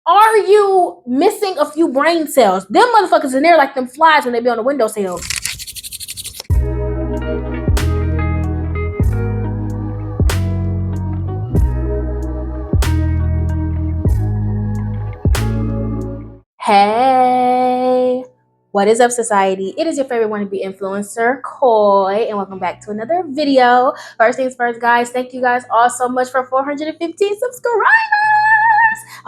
Are you missing a few brain cells? Them motherfuckers in there like them flies when they be on the windowsill. Hey, what is up, society? It is your favorite wannabe influencer, Koi, and welcome back to another video. First things first, guys, thank you guys all so much for 415 subscribers.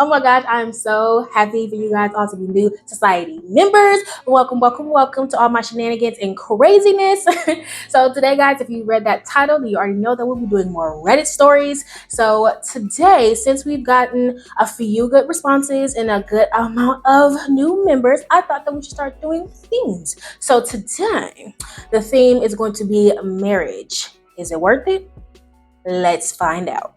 Oh my gosh, I am so happy for you guys all to be new society members. Welcome, welcome, welcome to all my shenanigans and craziness. So today, guys, if you read that title, you already know that we'll be doing more Reddit stories. So today, since we've gotten a few good responses and a good amount of new members, I thought that we should start doing themes. So today, the theme is going to be marriage. Is it worth it? Let's find out.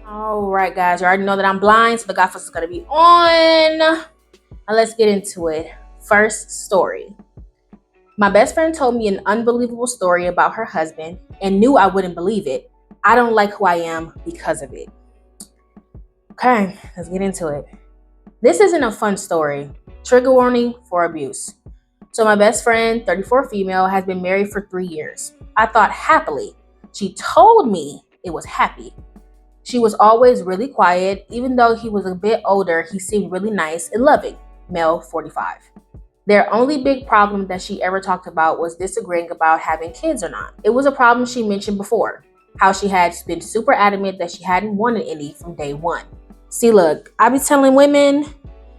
All right, guys, you already know that I'm blind, so the Godfather is going to be on. Now let's get into it. First story. My best friend told me an unbelievable story about her husband and knew I wouldn't believe it. I don't like who I am because of it. Okay, let's get into it. This isn't a fun story. Trigger warning for abuse. So my best friend, 34 female, has been married for 3 years. I thought happily. She told me it was happy. She was always really quiet. Even though he was a bit older, he seemed really nice and loving. Male, 45. Their only big problem that she ever talked about was disagreeing about having kids or not. It was a problem she mentioned before, how she had been super adamant that she hadn't wanted any from day one. See, look, I be telling women,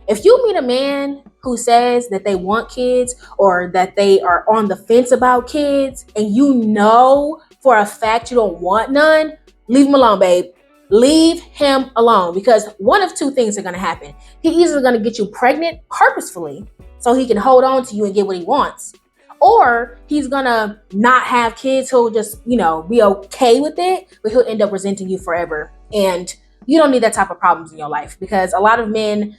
if you meet a man who says that they want kids or that they are on the fence about kids and you know for a fact you don't want none, leave him alone, babe. Leave him alone, because one of two things are going to happen. He either going to get you pregnant purposefully so he can hold on to you and get what he wants, or he's going to not have kids. He'll just, be okay with it, but he'll end up resenting you forever. And you don't need that type of problems in your life, because a lot of men,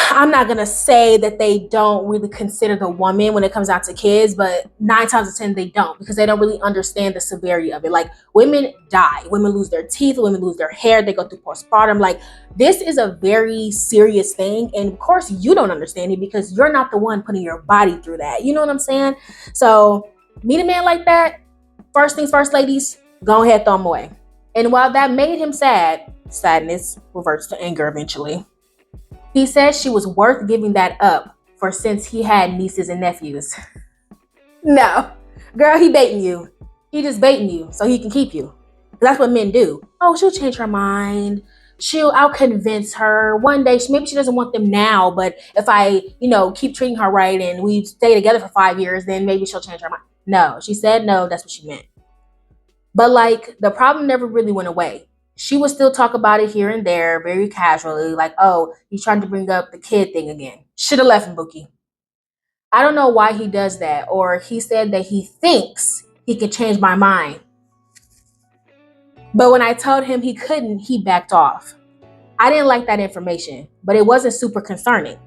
I'm not going to say that they don't really consider the woman when it comes out to kids, but 9 times out of 10, they don't, because they don't really understand the severity of it. Like, women die. Women lose their teeth. Women lose their hair. They go through postpartum. Like, this is a very serious thing. And of course, you don't understand it because you're not the one putting your body through that. You know what I'm saying? So meet a man like that. First things first, ladies, go ahead, throw him away. And while that made him sad, sadness reverts to anger eventually. He said she was worth giving that up for, since he had nieces and nephews. No, girl, he baiting you. He just baiting you so he can keep you. That's what men do. Oh, she'll change her mind. I'll convince her one day. Maybe she doesn't want them now, but if I, keep treating her right and we stay together for 5 years, then maybe she'll change her mind. No, she said no. That's what she meant. But like, the problem never really went away. She would still talk about it here and there, very casually, like, oh, he's trying to bring up the kid thing again. Should have left him, Bookie. I don't know why he does that, or he said that he thinks he can change my mind. But when I told him he couldn't, he backed off. I didn't like that information, but it wasn't super concerning.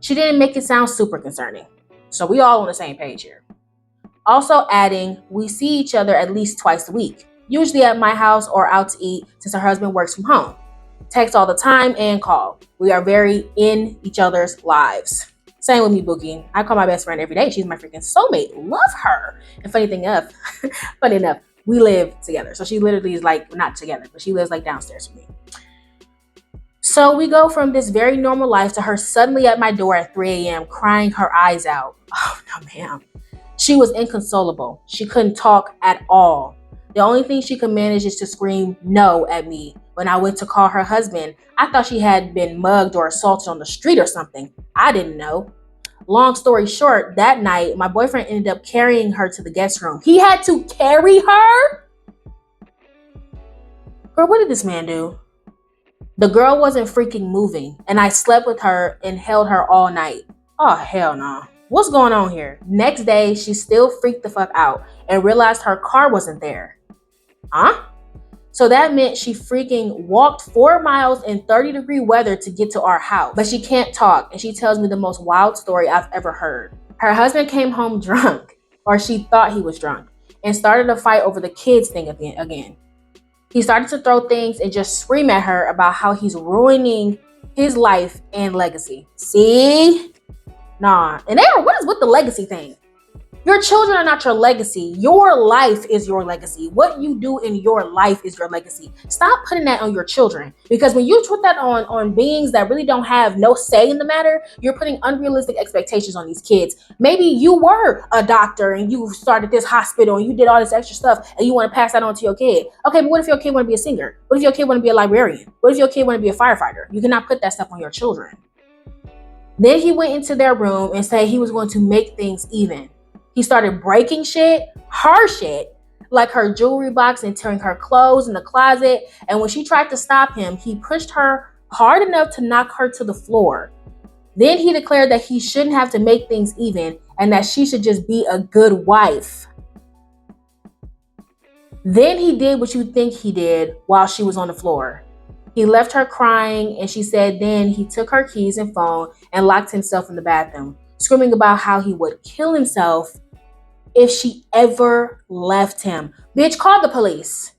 She didn't make it sound super concerning. So we all on the same page here. Also adding, we see each other at least twice a week. Usually at my house or out to eat, since her husband works from home. Text all the time and call. We are very in each other's lives. Same with me, Boogie. I call my best friend every day. She's my freaking soulmate. Love her. And funny enough, we live together. So she literally is like, not together, but she lives like downstairs from me. So we go from this very normal life to her suddenly at my door at 3 a.m. crying her eyes out. Oh, no, ma'am. She was inconsolable. She couldn't talk at all. The only thing she could manage is to scream no at me. When I went to call her husband, I thought she had been mugged or assaulted on the street or something. I didn't know. Long story short, that night, my boyfriend ended up carrying her to the guest room. He had to carry her? Girl, what did this man do? The girl wasn't freaking moving, and I slept with her and held her all night. Oh, hell no. What's going on here? Next day, she still freaked the fuck out and realized her car wasn't there. Huh? So that meant she freaking walked 4 miles in 30-degree weather to get to our house. But she can't talk, and she tells me the most wild story I've ever heard. Her husband came home drunk, or she thought he was drunk, and started a fight over the kids thing again. He started to throw things and just scream at her about how he's ruining his life and legacy. See? Nah. And what is with the legacy thing? Your children are not your legacy. Your life is your legacy. What you do in your life is your legacy. Stop putting that on your children. Because when you put that on beings that really don't have no say in the matter, you're putting unrealistic expectations on these kids. Maybe you were a doctor and you started this hospital and you did all this extra stuff and you want to pass that on to your kid. Okay, but what if your kid want to be a singer? What if your kid want to be a librarian? What if your kid want to be a firefighter? You cannot put that stuff on your children. Then he went into their room and said he was going to make things even. He started breaking shit, her shit, like her jewelry box and tearing her clothes in the closet. And when she tried to stop him, he pushed her hard enough to knock her to the floor. Then he declared that he shouldn't have to make things even and that she should just be a good wife. Then he did what you think he did while she was on the floor. He left her crying, and she said then he took her keys and phone and locked himself in the bathroom, screaming about how he would kill himself if she ever left him. Bitch, call the police.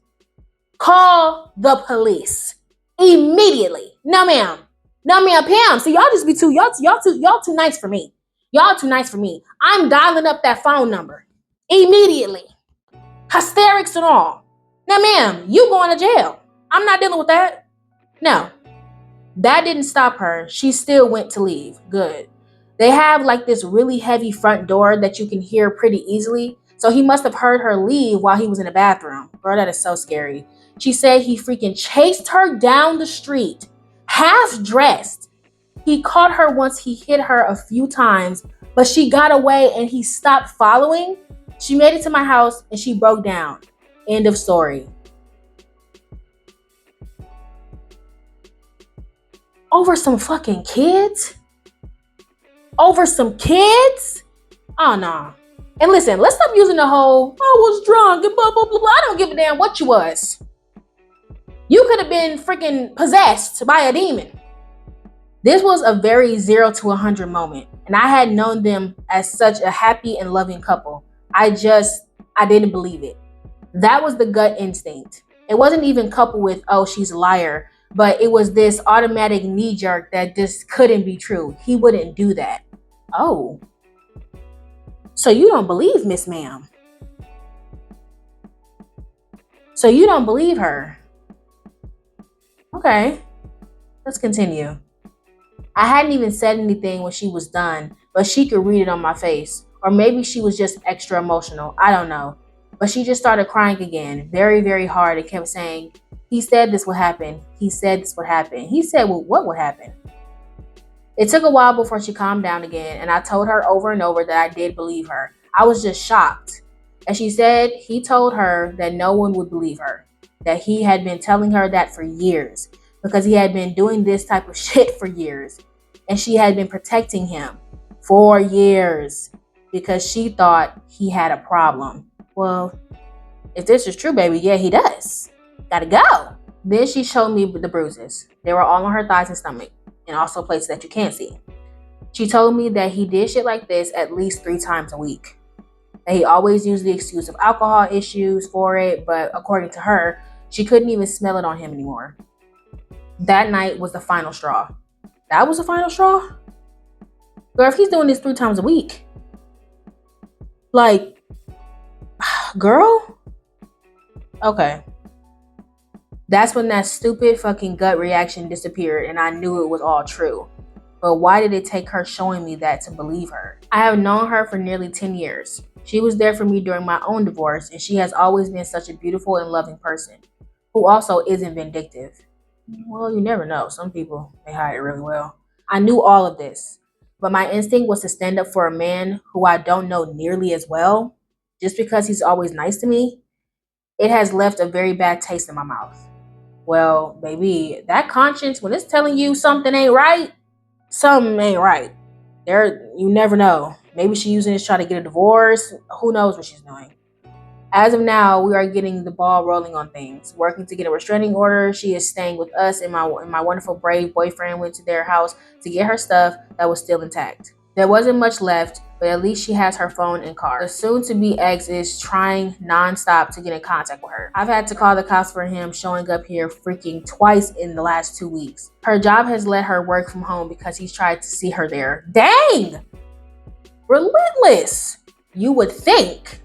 Call the police immediately. No, ma'am. No, ma'am. Pam. See, y'all just be too, y'all too nice for me. Y'all too nice for me. I'm dialing up that phone number immediately. Hysterics and all. Now, ma'am, you going to jail. I'm not dealing with that. No, that didn't stop her. She still went to leave. Good. They have like this really heavy front door that you can hear pretty easily. So he must have heard her leave while he was in the bathroom. Bro, that is so scary. She said he freaking chased her down the street, half dressed. He caught her once he hit her a few times, but she got away and he stopped following. She made it to my house and she broke down. End of story. Over some fucking kids? Over some kids? Oh, no. And listen, let's stop using the whole, I was drunk and blah, blah, blah, blah. I don't give a damn what you was. You could have been freaking possessed by a demon. This was a very 0 to 100 moment. And I had known them as such a happy and loving couple. I didn't believe it. That was the gut instinct. It wasn't even coupled with, oh, she's a liar. But it was this automatic knee jerk that just couldn't be true. He wouldn't do that. Oh. So you don't believe Miss Ma'am? So you don't believe her? Okay. Let's continue. I hadn't even said anything when she was done, but she could read it on my face. Or maybe she was just extra emotional. I don't know. But she just started crying again, very, very hard, and kept saying, he said this would happen. He said this would happen. He said, well, what would happen? It took a while before she calmed down again, and I told her over and over that I did believe her. I was just shocked. And she said he told her that no one would believe her, that he had been telling her that for years, because he had been doing this type of shit for years. And she had been protecting him for years because she thought he had a problem. Well, if this is true, baby, yeah, he does. Gotta go. Then she showed me the bruises. They were all on her thighs and stomach, and also places that you can't see. She told me that he did shit like this at least 3 times a week. That he always used the excuse of alcohol issues for it, but according to her, she couldn't even smell it on him anymore. That night was the final straw. That was the final straw? Girl, if he's doing this 3 times a week, like, girl? Okay. That's when that stupid fucking gut reaction disappeared and I knew it was all true. But why did it take her showing me that to believe her? I have known her for nearly 10 years. She was there for me during my own divorce, and she has always been such a beautiful and loving person who also isn't vindictive. Well, you never know. Some people, they hide it really well. I knew all of this, but my instinct was to stand up for a man who I don't know nearly as well. Just because he's always nice to me, it has left a very bad taste in my mouth. Well, baby, that conscience, when it's telling you something ain't right, something ain't right. You never know. Maybe she's using this to try to get a divorce. Who knows what she's doing? As of now, we are getting the ball rolling on things, working to get a restraining order. She is staying with us, and my wonderful, brave boyfriend went to their house to get her stuff that was still intact. There wasn't much left, but at least she has her phone and car. The soon-to-be ex is trying non-stop to get in contact with her. I've had to call the cops for him showing up here freaking twice in the last 2 weeks. Her job has let her work from home because he's tried to see her there. Dang! Relentless! You would think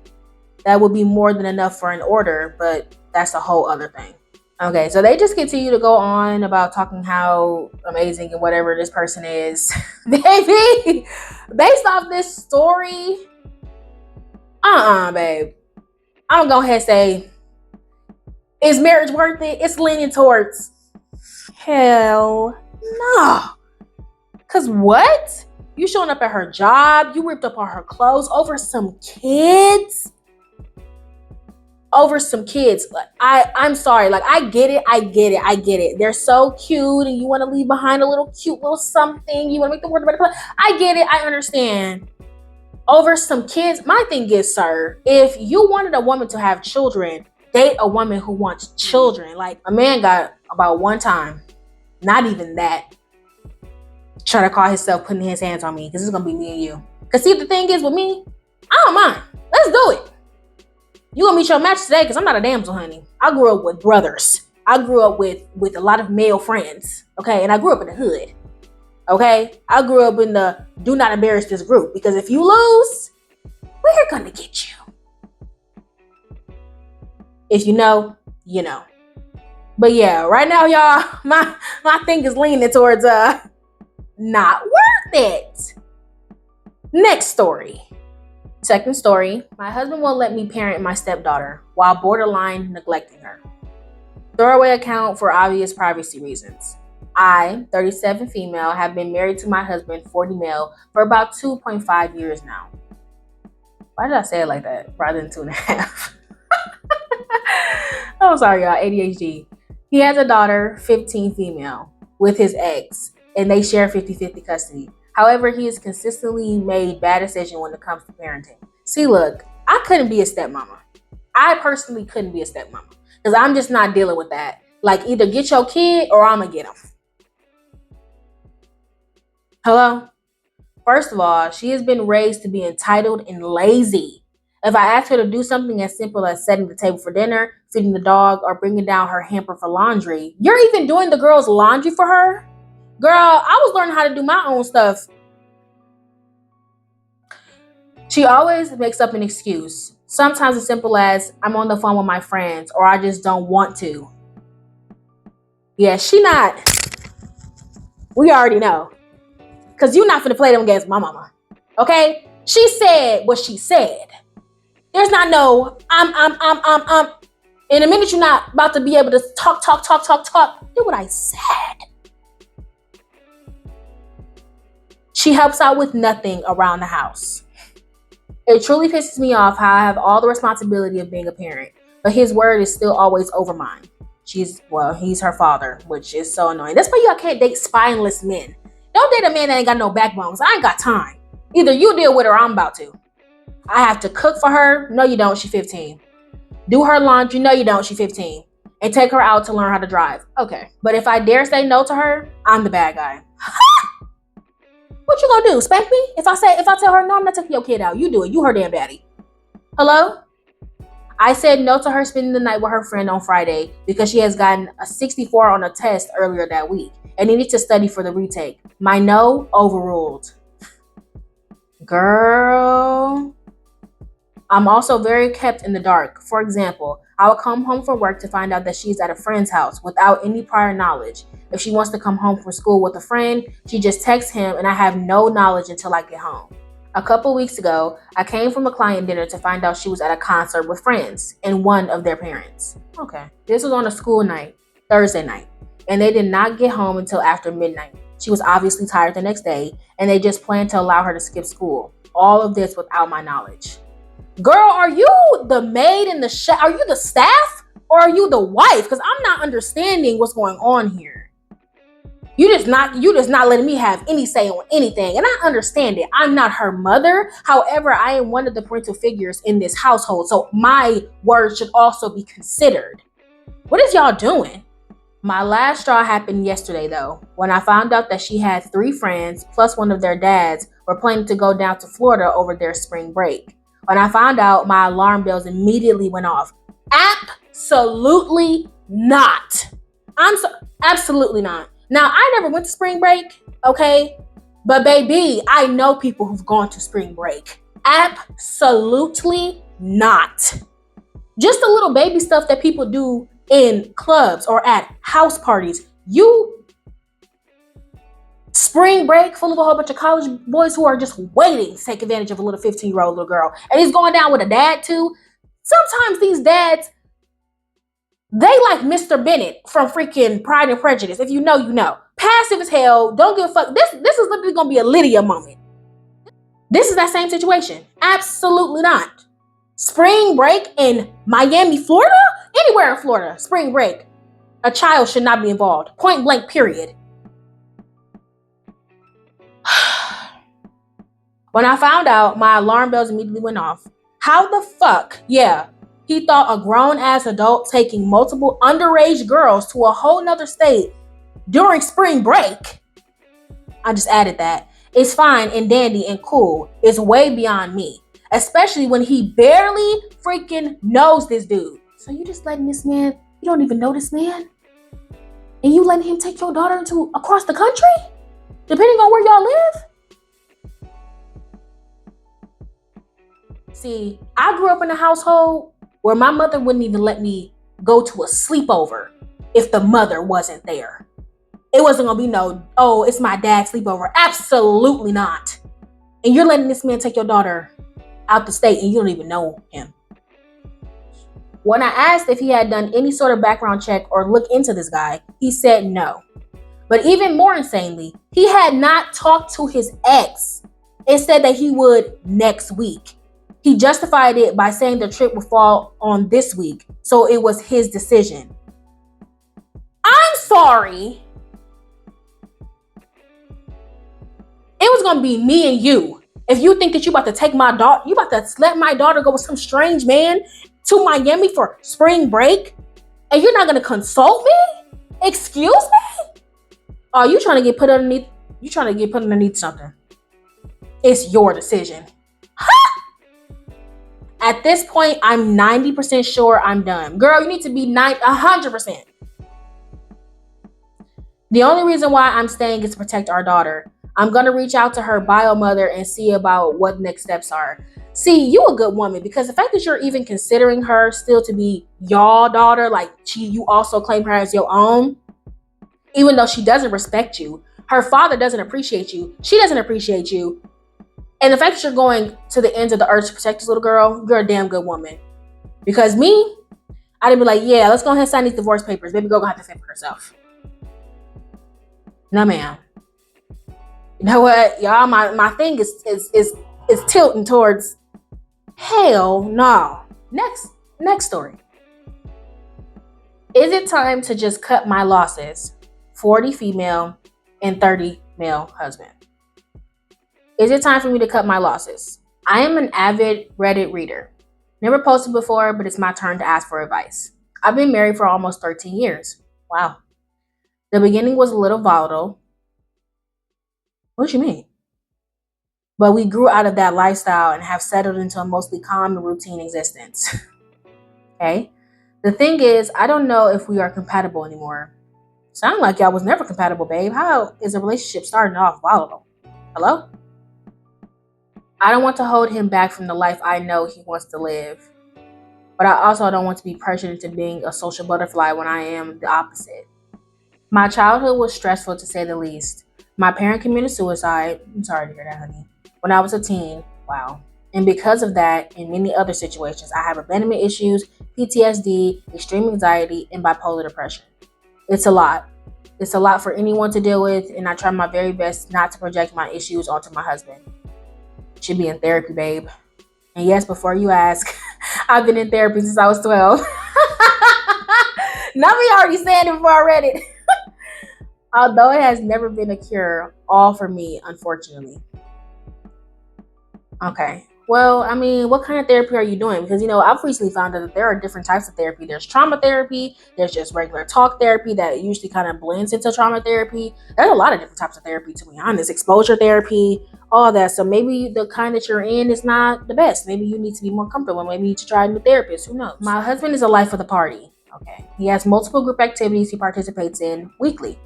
that would be more than enough for an order, but that's a whole other thing. Okay, so they just continue to go on about talking how amazing and whatever this person is. Baby, based off this story, babe. I'm gonna go ahead and say, is marriage worth it? It's leaning towards hell no. Cause what? You showing up at her job, you ripped up all her clothes over some kids? Over some kids. I'm sorry. Like, I get it. They're so cute and you want to leave behind a little cute little something. You want to make the world a better place. I get it. I understand. Over some kids. My thing is, sir, if you wanted a woman to have children, date a woman who wants children. Like, a man got about one time, not even that, try to call himself putting his hands on me because it's going to be me and you. Because see, the thing is with me, I don't mind. Let's do it. You gonna meet your match today because I'm not a damsel, honey. I grew up with brothers. I grew up with a lot of male friends, okay? And I grew up in the hood, okay? I grew up in the do not embarrass this group because if you lose, we're gonna get you. If you know, you know. But yeah, right now, y'all, my thing is leaning towards not worth it. Next story. Second story, my husband won't let me parent my stepdaughter while borderline neglecting her. Throwaway account for obvious privacy reasons. I, 37 female, have been married to my husband, 40 male, for about 2.5 years now. Why did I say it like that rather than 2.5? I'm sorry, y'all, ADHD. He has a daughter, 15 female, with his ex, and they share 50-50 custody. However, he has consistently made bad decisions when it comes to parenting. See, look, I couldn't be a stepmama. I personally couldn't be a stepmama because I'm just not dealing with that. Like, either get your kid or I'm going to get him. Hello? First of all, she has been raised to be entitled and lazy. If I ask her to do something as simple as setting the table for dinner, feeding the dog, or bringing down her hamper for laundry, you're even doing the girl's laundry for her? Girl, I was learning how to do my own stuff. She always makes up an excuse. Sometimes as simple as, I'm on the phone with my friends, or I just don't want to. Yeah, she not. We already know. Because you're not finna play them against my mama. Okay? She said what she said. There's not no, In a minute, you're not about to be able to talk. Do what I said. She helps out with nothing around the house. It truly pisses me off how I have all the responsibility of being a parent, but his word is still always over mine. He's her father, which is so annoying. That's why y'all can't date spineless men. Don't date a man that ain't got no backbone, because I ain't got time. Either you deal with her or I'm about to. I have to cook for her. No, you don't. She's 15. Do her laundry. No, you don't. She's 15. And take her out to learn how to drive. Okay. But if I dare say no to her, I'm the bad guy. What you gonna do? Spank me? If I tell her no, I'm not taking your kid out. You do it. You her damn daddy. Hello? I said no to her spending the night with her friend on Friday because she has gotten a 64 on a test earlier that week and needed to study for the retake. My no overruled. Girl. I'm also very kept in the dark. For example, I will come home from work to find out that she's at a friend's house without any prior knowledge. If she wants to come home from school with a friend, she just texts him and I have no knowledge until I get home. A couple weeks ago, I came from a client dinner to find out she was at a concert with friends and one of their parents. Okay. This was on a school night, Thursday night, and they did not get home until after midnight. She was obviously tired the next day, and they just planned to allow her to skip school. All of this without my knowledge. Girl, are you the maid in the chef? Are you the staff or are you the wife? Because I'm not understanding what's going on here. You just not letting me have any say on anything. And I understand it. I'm not her mother. However, I am one of the parental figures in this household. So my words should also be considered. What is y'all doing? My last straw happened yesterday, though, when I found out that she had 3 friends plus one of their dads were planning to go down to Florida over their spring break. When I found out, my alarm bells immediately went off. Absolutely not. Absolutely not. Now, I never went to spring break, okay? But baby, I know people who've gone to spring break. Absolutely not. Just the little baby stuff that people do in clubs or at house parties. You spring break full of a whole bunch of college boys who are just waiting to take advantage of a little 15-year-old little girl. And he's going down with a dad too. Sometimes these dads, they like Mr. Bennett from freaking Pride and Prejudice. If you know, you know. Passive as hell. Don't give a fuck. This is literally going to be a Lydia moment. This is that same situation. Absolutely not. Spring break in Miami, Florida? Anywhere in Florida, spring break. A child should not be involved. Point blank, period. When I found out, my alarm bells immediately went off. How the fuck, yeah, he thought a grown-ass adult taking multiple underage girls to a whole nother state during spring break. I just added that. It's fine and dandy and cool. It's way beyond me. Especially when he barely freaking knows this dude. So you just letting this man, you don't even know this man? And you letting him take your daughter into across the country? Depending on where y'all live? See, I grew up in a household where my mother wouldn't even let me go to a sleepover if the mother wasn't there. It wasn't gonna be no, oh, it's my dad's sleepover. Absolutely not. And you're letting this man take your daughter out the state and you don't even know him. When I asked if he had done any sort of background check or look into this guy, he said no. But even more insanely, he had not talked to his ex and said that he would next week. He justified it by saying the trip would fall on this week, so it was his decision. I'm sorry. It was gonna be me and you. If you think that you about to take my daughter, you about to let my daughter go with some strange man to Miami for spring break, and you're not gonna consult me? Excuse me? Oh, you trying to get put underneath? You trying to get put underneath something? It's your decision. At this point, I'm 90% sure I'm done. Girl, you need to be 100%. The only reason why I'm staying is to protect our daughter. I'm going to reach out to her bio mother and see about what next steps are. See, you a good woman, because the fact that you're even considering her still to be your daughter, like you also claim her as your own, even though she doesn't respect you, her father doesn't appreciate you, she doesn't appreciate you, and the fact that you're going to the ends of the earth to protect this little girl, you're a damn good woman. Because me, I'd be like, yeah, let's go ahead and sign these divorce papers. Baby girl gonna have to fend for herself. No, ma'am. You know what, y'all? My thing is tilting towards hell no. Next story. Is it time to just cut my losses? 40 female and 30 male husband. Is it time for me to cut my losses? I am an avid Reddit reader. Never posted before, but it's my turn to ask for advice. I've been married for almost 13 years. Wow. The beginning was a little volatile. What you mean? But we grew out of that lifestyle and have settled into a mostly calm and routine existence. Okay? The thing is, I don't know if we are compatible anymore. Sound like y'all was never compatible, babe. How is a relationship starting off volatile? Hello? I don't want to hold him back from the life I know he wants to live. But I also don't want to be pressured into being a social butterfly when I am the opposite. My childhood was stressful, to say the least. My parent committed suicide. I'm sorry to hear that, honey. When I was a teen. Wow. And because of that, and many other situations, I have abandonment issues, PTSD, extreme anxiety, and bipolar depression. It's a lot. It's a lot for anyone to deal with, and I try my very best not to project my issues onto my husband. Should be in therapy, babe. And yes, before you ask, I've been in therapy since I was 12. Now me already saying it before I read it. Although it has never been a cure, all for me, unfortunately. Okay. Well, I mean, what kind of therapy are you doing? Because, I've recently found out that there are different types of therapy. There's trauma therapy, there's just regular talk therapy that usually kind of blends into trauma therapy. There's a lot of different types of therapy, to be honest, exposure therapy, all that. So maybe the kind that you're in is not the best. Maybe you need to be more comfortable. Maybe you need to try a new therapist. Who knows? My husband is a life of the party. Okay. He has multiple group activities he participates in weekly.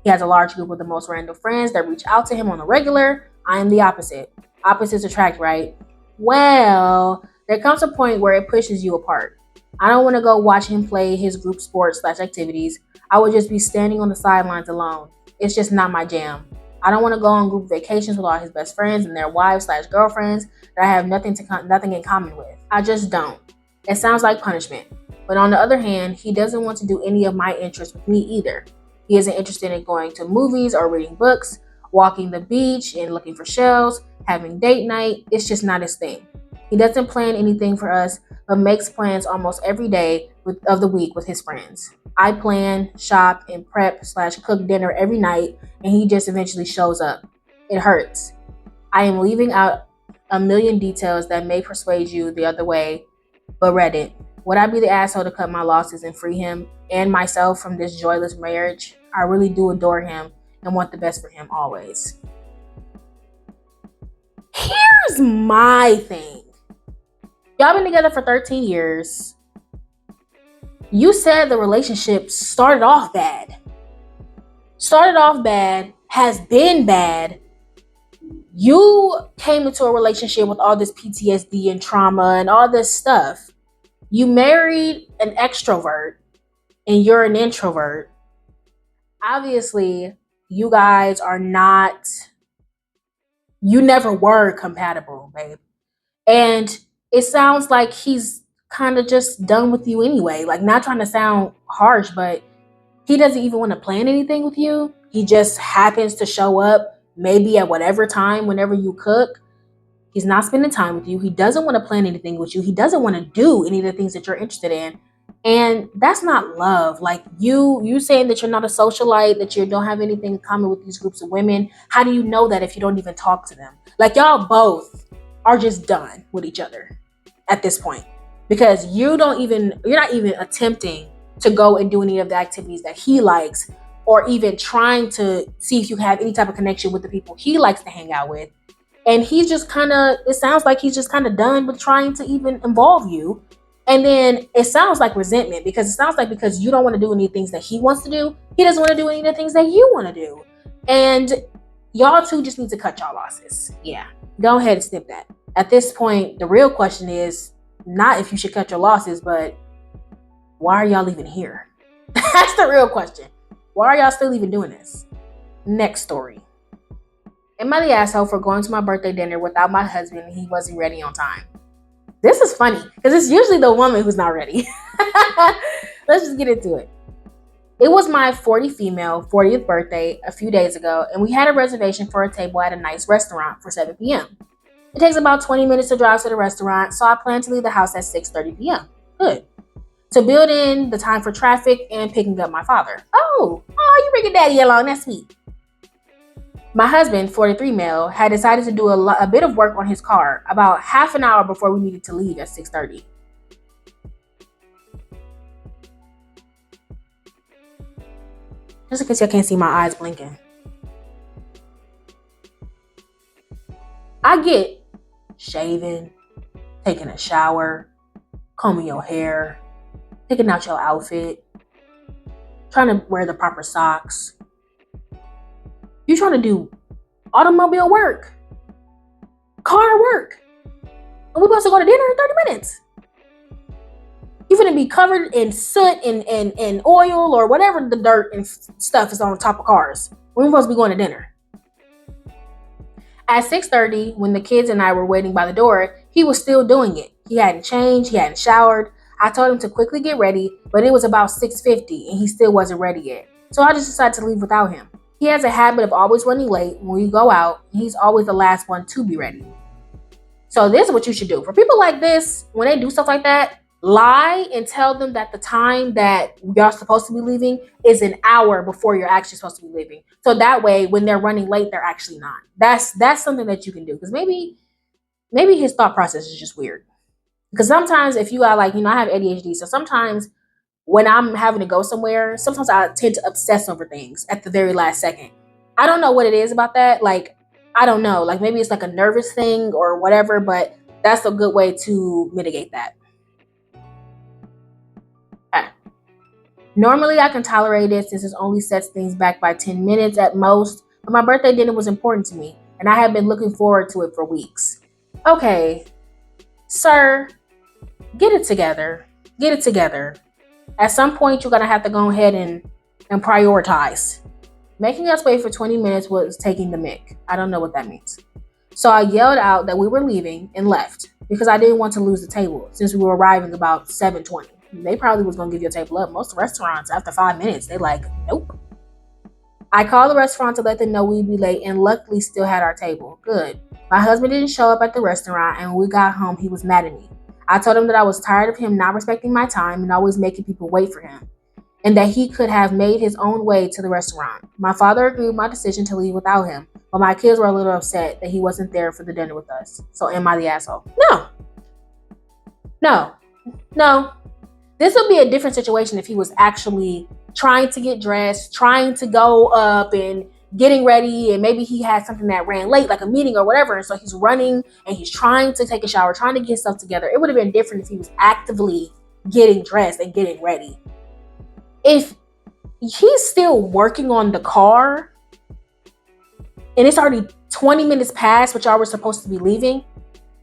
He has a large group of the most random friends that reach out to him on the regular. I am the opposite. Opposites attract, right? Well, there comes a point where it pushes you apart. I don't want to go watch him play his group sports/activities. I would just be standing on the sidelines alone. It's just not my jam. I don't want to go on group vacations with all his best friends and their wives/girlfriends that I have nothing in common with. I just don't. It sounds like punishment. But on the other hand, he doesn't want to do any of my interests with me either. He isn't interested in going to movies or reading books, walking the beach and looking for shells, having date night. It's just not his thing. He doesn't plan anything for us, but makes plans almost every day of the week with his friends. I plan, shop, and prep/cook dinner every night, and he just eventually shows up. It hurts. I am leaving out a million details that may persuade you the other way, but Reddit. Would I be the asshole to cut my losses and free him and myself from this joyless marriage? I really do adore him and want the best for him always. Here's my thing. Y'all been together for 13 years. You said the relationship started off bad. Has been bad. You came into a relationship with all this PTSD and trauma and all this stuff. You married an extrovert and you're an introvert. Obviously, you guys are not, you never were compatible, babe. And it sounds like he's kind of just done with you anyway. Like, not trying to sound harsh, but he doesn't even want to plan anything with you. He just happens to show up maybe at whatever time, whenever you cook. He's not spending time with you. He doesn't want to plan anything with you. He doesn't want to do any of the things that you're interested in. And that's not love. Like, you saying that you're not a socialite, that you don't have anything in common with these groups of women. How do you know that if you don't even talk to them? Like, y'all both are just done with each other at this point, because you're not even attempting to go and do any of the activities that he likes, or even trying to see if you have any type of connection with the people he likes to hang out with. And he's just it sounds like he's just kind of done with trying to even involve you. And then it sounds like resentment, because it sounds like because you don't want to do any things that he wants to do, he doesn't want to do any of the things that you want to do. And y'all two just need to cut y'all losses. Yeah, go ahead and snip that. At this point, the real question is not if you should cut your losses, but why are y'all even here? That's the real question. Why are y'all still even doing this? Next story. Am I the asshole for going to my birthday dinner without my husband and he wasn't ready on time? This is funny because it's usually the woman who's not ready. Let's just get into it. It was my 40th birthday a few days ago, and we had a reservation for a table at a nice restaurant for 7 p.m. It takes about 20 minutes to drive to the restaurant, so I plan to leave the house at 6:30 p.m. Good. To build in the time for traffic and picking up my father. Oh, you bringing daddy along. That's sweet. My husband, 43 male, had decided to do a bit of work on his car about half an hour before we needed to leave at 6:30. Just in case y'all can't see my eyes blinking. I get shaving, taking a shower, combing your hair, picking out your outfit, trying to wear the proper socks. You're trying to do automobile work, car work, and we're supposed to go to dinner in 30 minutes. You're going to be covered in soot and oil or whatever the dirt and stuff is on top of cars. We're supposed to be going to dinner. At 6:30, when the kids and I were waiting by the door, he was still doing it. He hadn't changed, he hadn't showered. I told him to quickly get ready, but it was about 6:50 and he still wasn't ready yet. So I just decided to leave without him. He has a habit of always running late when we go out. He's always the last one to be ready. So this is what you should do. For people like this, when they do stuff like that, lie and tell them that the time that y'all supposed to be leaving is an hour before you're actually supposed to be leaving. So that way, when they're running late, they're actually not. That's something that you can do. Because maybe maybe his thought process is just weird. Because sometimes if you got like, I have ADHD. So sometimes when I'm having to go somewhere, sometimes I tend to obsess over things at the very last second. I don't know what it is about that. Like, I don't know. Like maybe it's like a nervous thing or whatever, but that's a good way to mitigate that. Okay. Normally I can tolerate it since it only sets things back by 10 minutes at most, but my birthday dinner was important to me, and I have been looking forward to it for weeks. Okay, sir, get it together. Get it together. At some point, you're going to have to go ahead and prioritize. Making us wait for 20 minutes was taking the mick. I don't know what that means. So I yelled out that we were leaving and left because I didn't want to lose the table since we were arriving about 7:20. They probably was going to give you a table up. Most restaurants, after 5 minutes, they like, nope. I called the restaurant to let them know we'd be late and luckily still had our table. Good. My husband didn't show up at the restaurant, and when we got home, he was mad at me. I told him that I was tired of him not respecting my time and always making people wait for him, and that he could have made his own way to the restaurant. My father agreed with my decision to leave without him, but my kids were a little upset that he wasn't there for the dinner with us. So am I the asshole? No. No. No. This would be a different situation if he was actually trying to get dressed, trying to go up and getting ready, and maybe he had something that ran late, like a meeting or whatever, and so he's running and he's trying to take a shower, trying to get stuff together. It would have been different if he was actively getting dressed and getting ready. If he's still working on the car and it's already 20 minutes past what y'all were supposed to be leaving,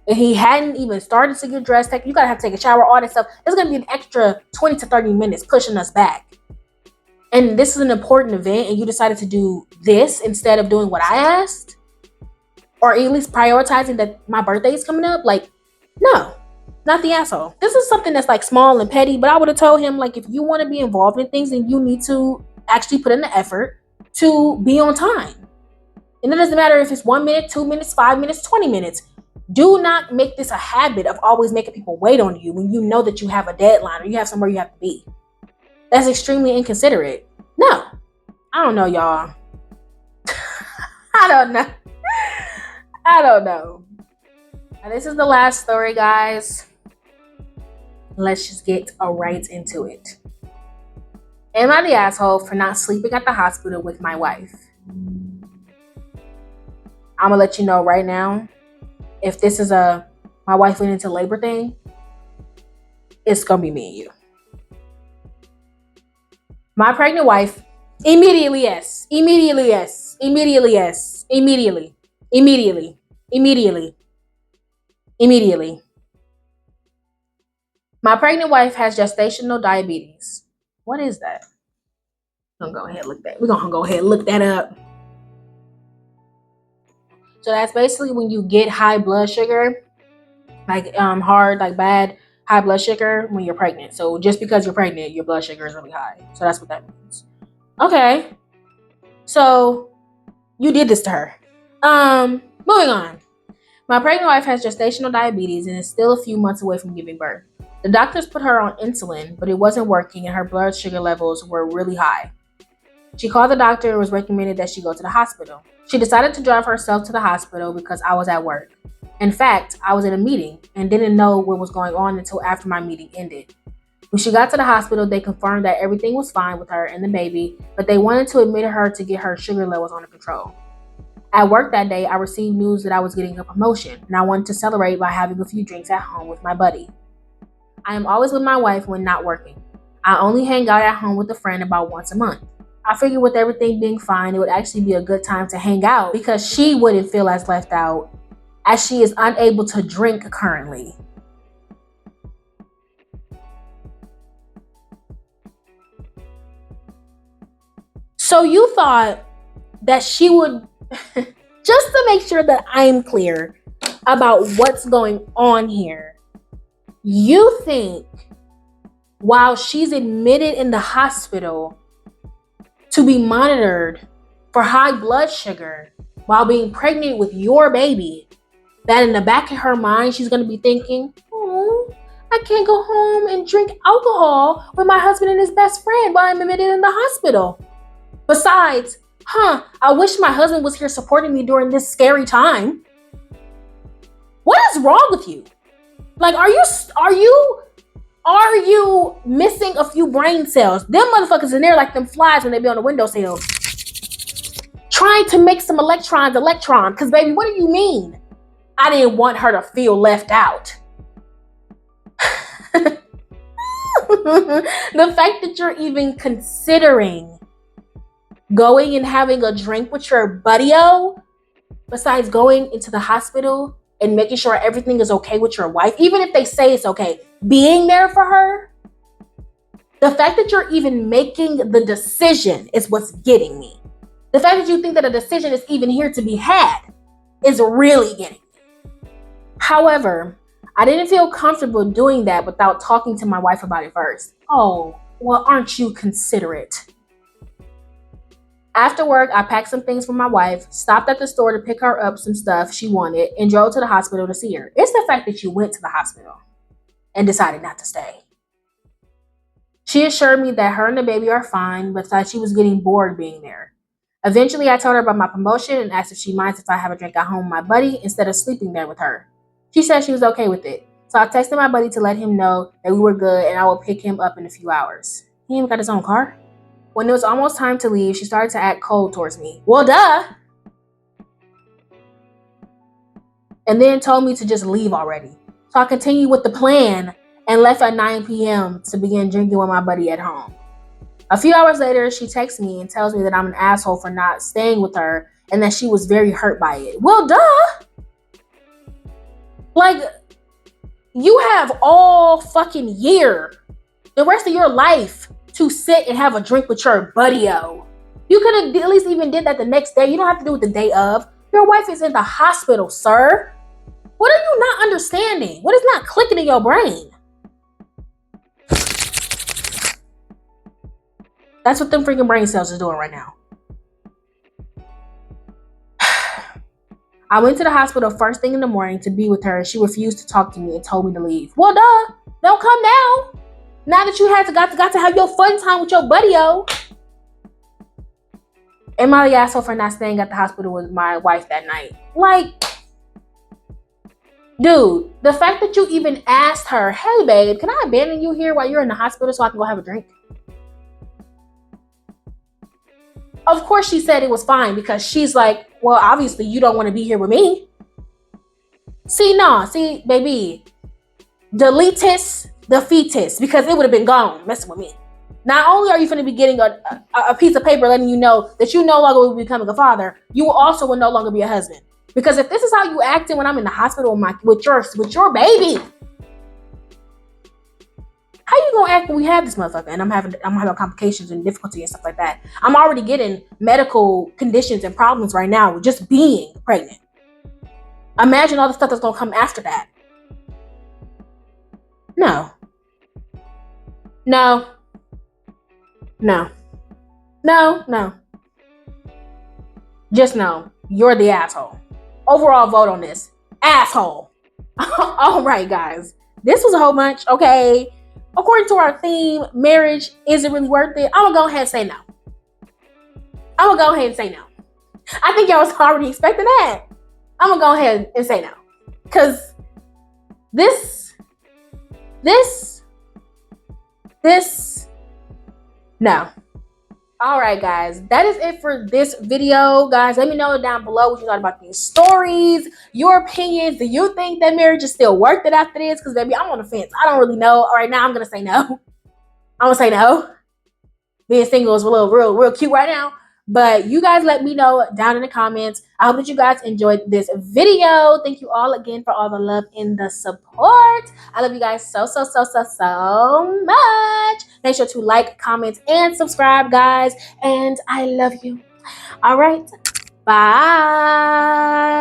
and he hadn't even started to get dressed, you gotta have to take a shower, all that stuff, there's gonna be an extra 20 to 30 minutes pushing us back. And this is an important event, and you decided to do this instead of doing what I asked, or at least prioritizing that my birthday is coming up. Like, no, not the asshole. This is something that's like small and petty, but I would have told him, like, if you want to be involved in things, then you need to actually put in the effort to be on time. And it doesn't matter if it's 1 minute, 2 minutes, 5 minutes, 20 minutes. Do not make this a habit of always making people wait on you when you know that you have a deadline or you have somewhere you have to be. That's extremely inconsiderate. No, I don't know, y'all. I don't know. I don't know. Now, this is the last story, guys. Let's just get right into it. Am I the asshole for not sleeping at the hospital with my wife? I'm gonna let you know right now. If this is my wife went into labor thing, it's gonna be me and you. My pregnant wife, immediately yes. Immediately yes. Immediately yes. Immediately. Immediately. Immediately. Immediately. My pregnant wife has gestational diabetes. What is that? We're gonna go ahead and look that up. So that's basically when you get high blood sugar, like hard, like bad high blood sugar when you're pregnant. So just because you're pregnant, your blood sugar is really high. So that's what that means. Okay. So you did this to her. Moving on. My pregnant wife has gestational diabetes and is still a few months away from giving birth. The doctors put her on insulin, but it wasn't working and her blood sugar levels were really high. She called the doctor and was recommended that she go to the hospital. She decided to drive herself to the hospital because I was at work. In fact, I was in a meeting and didn't know what was going on until after my meeting ended. When she got to the hospital, they confirmed that everything was fine with her and the baby, but they wanted to admit her to get her sugar levels under control. At work that day, I received news that I was getting a promotion, and I wanted to celebrate by having a few drinks at home with my buddy. I am always with my wife when not working. I only hang out at home with a friend about once a month. I figured with everything being fine, it would actually be a good time to hang out because she wouldn't feel as left out as she is unable to drink currently. So you thought that she would, just to make sure that I'm clear about what's going on here, you think while she's admitted in the hospital to be monitored for high blood sugar while being pregnant with your baby, that in the back of her mind, she's going to be thinking, oh, I can't go home and drink alcohol with my husband and his best friend while I'm admitted in the hospital. Besides, I wish my husband was here supporting me during this scary time. What is wrong with you? Like, are you missing a few brain cells? Them motherfuckers in there like them flies when they be on the windowsill, trying to make some electrons. Because baby, what do you mean? I didn't want her to feel left out. The fact that you're even considering going and having a drink with your buddy-o, besides going into the hospital and making sure everything is okay with your wife, even if they say it's okay, being there for her, the fact that you're even making the decision is what's getting me. The fact that you think that a decision is even here to be had is really getting me. However, I didn't feel comfortable doing that without talking to my wife about it first. Oh, well, aren't you considerate? After work, I packed some things for my wife, stopped at the store to pick her up some stuff she wanted, and drove to the hospital to see her. It's the fact that you went to the hospital and decided not to stay. She assured me that her and the baby are fine, but thought she was getting bored being there. Eventually, I told her about my promotion and asked if she minds if I have a drink at home with my buddy instead of sleeping there with her. She said she was okay with it. So I texted my buddy to let him know that we were good and I will pick him up in a few hours. He even got his own car. When it was almost time to leave, she started to act cold towards me. Well, duh. And then told me to just leave already. So I continued with the plan and left at 9 p.m. to begin drinking with my buddy at home. A few hours later, she texts me and tells me that I'm an asshole for not staying with her and that she was very hurt by it. Well, duh. Like, you have all fucking year, the rest of your life, to sit and have a drink with your buddy-o. You could have at least even did that the next day. You don't have to do it the day of. Your wife is in the hospital, sir. What are you not understanding? What is not clicking in your brain? That's what them freaking brain cells is doing right now. I went to the hospital first thing in the morning to be with her, and she refused to talk to me and told me to leave. Well, duh. Don't come now. Now that you got to have your fun time with your buddy-o. Am I the asshole for not staying at the hospital with my wife that night? Like, dude, the fact that you even asked her, hey, babe, can I abandon you here while you're in the hospital so I can go have a drink? Of course she said it was fine because she's like, well, obviously you don't want to be here with me. See, baby, delete the fetus, because it would have been gone messing with me. Not only are you going to be getting a piece of paper letting you know that you no longer will be becoming a father, you also will no longer be a husband. Because if this is how you acting when I'm in the hospital with your baby, how you gonna act when we have this motherfucker and I'm having complications and difficulty and stuff like that? I'm already getting medical conditions and problems right now with just being pregnant. Imagine all the stuff that's gonna come after that. No. Just no. You're the asshole. Overall vote on this. Asshole. All right, guys. This was a whole bunch, okay? According to our theme, marriage isn't really worth it. I'm going to go ahead and say no. I think y'all was already expecting that. I'm going to go ahead and say no. Because no. All right, guys, that is it for this video. Guys, let me know down below what you thought about these stories, your opinions. Do you think that marriage is still worth it after this? Because, baby, I'm on the fence. I don't really know. All right, now I'm going to say no. I'm going to say no. Being single is real cute right now. But you guys let me know down in the comments. I hope that you guys enjoyed this video. Thank you all again for all the love and the support. I love you guys so much. Make sure to like, comment, and subscribe, guys. And I love you. All right. Bye.